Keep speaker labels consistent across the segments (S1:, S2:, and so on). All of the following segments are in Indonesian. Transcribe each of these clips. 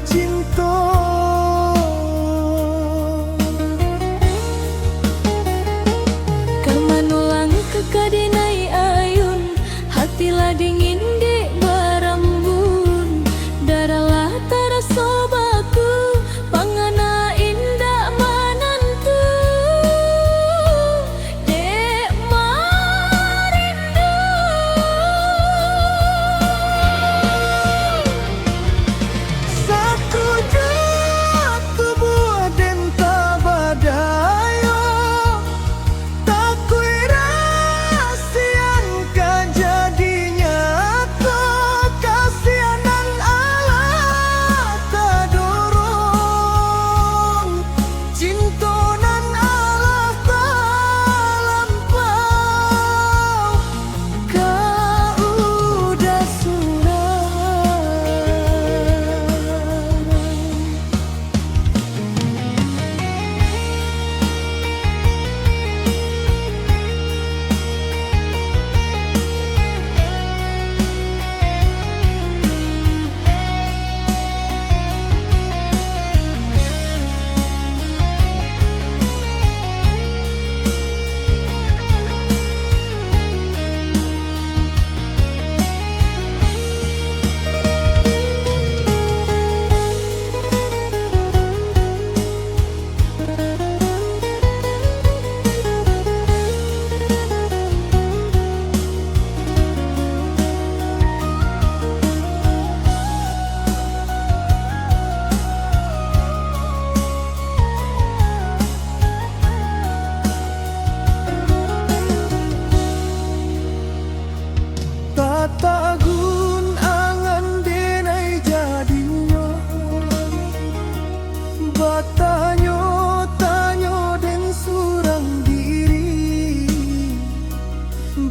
S1: cinta.
S2: Kamanulang kekadinai ayun, hatilah dingin di barambun, daralah terasa baku, pangana indah manantu. Dek marindu
S1: Saku jatuh buah denta badayo, takui rahasian kejadinya kau kasihanan Allah tak dorong, cintonan Allah tak lampau, kau udah surah. Tata gun angan denai jadinya, batanyo tanyo den surang diri,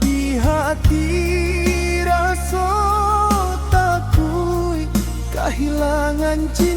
S1: di hati rasa takui kehilangan cinta.